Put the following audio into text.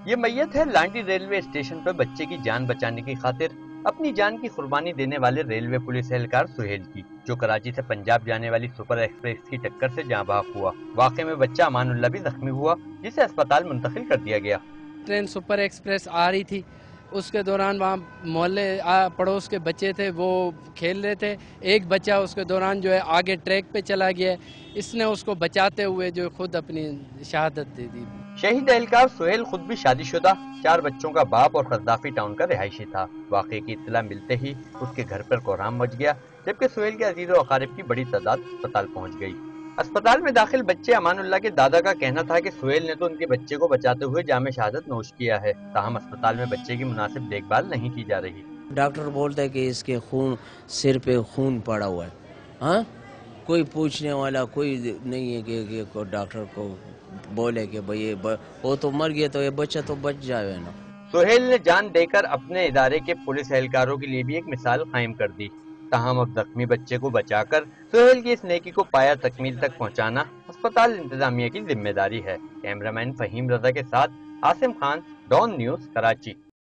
یہ میت ہے لانڈی ریلوے اسٹیشن پر بچے کی جان بچانے کی خاطر اپنی جان کی قربانی دینے والے ریلوے پولیس اہلکار سہیل کی، جو کراچی سے پنجاب جانے والی سپر ایکسپریس کی ٹکر سے جاں بحق ہوا۔ واقعے میں بچہ امان اللہ بھی زخمی ہوا، جسے اسپتال منتقل کر دیا گیا۔ ٹرین سپر ایکسپریس آ رہی تھی، اس کے دوران وہاں محلے پڑوس کے بچے تھے، وہ کھیل رہے تھے۔ ایک بچہ اس کے دوران جو ہے آگے ٹریک پہ چلا گیا، اس نے اس کو بچاتے ہوئے جو خود اپنی شہادت دے دی۔ شہید اہلکار سہیل خود بھی شادی شدہ 4 بچوں کا باپ اور قذافی ٹاؤن کا رہائشی تھا۔ واقعے کی اطلاع ملتے ہی اس کے گھر پر کوہرام مچ گیا، جبکہ سہیل کے عزیز و اقارب کی بڑی تعداد اسپتال پہنچ گئی۔ اسپتال میں داخل بچے امان اللہ کے دادا کا کہنا تھا کہ سہیل نے تو ان کے بچے کو بچاتے ہوئے جام شہادت نوش کیا ہے، تاہم اسپتال میں بچے کی مناسب دیکھ بھال نہیں کی جا رہی۔ ڈاکٹر بولتا ہے کہ اس کے سر پہ خون پڑا ہوا ہے، ہاں کوئی پوچھنے والا کوئی نہیں ہے کہ ڈاکٹر کو بولے کہ بھئی وہ تو مر گیا تو یہ بچہ تو بچ جائے نا۔ سہیل نے جان دے کر اپنے ادارے کے پولیس اہلکاروں کے لیے بھی ایک مثال قائم کر دی، تاہم اب زخمی بچے کو بچا کر سہیل کی اس نیکی کو پایا تکمیل تک پہنچانا اسپتال انتظامیہ کی ذمہ داری ہے۔ کیمرہ مین فہیم رضا کے ساتھ عاصم خان، ڈان نیوز، کراچی۔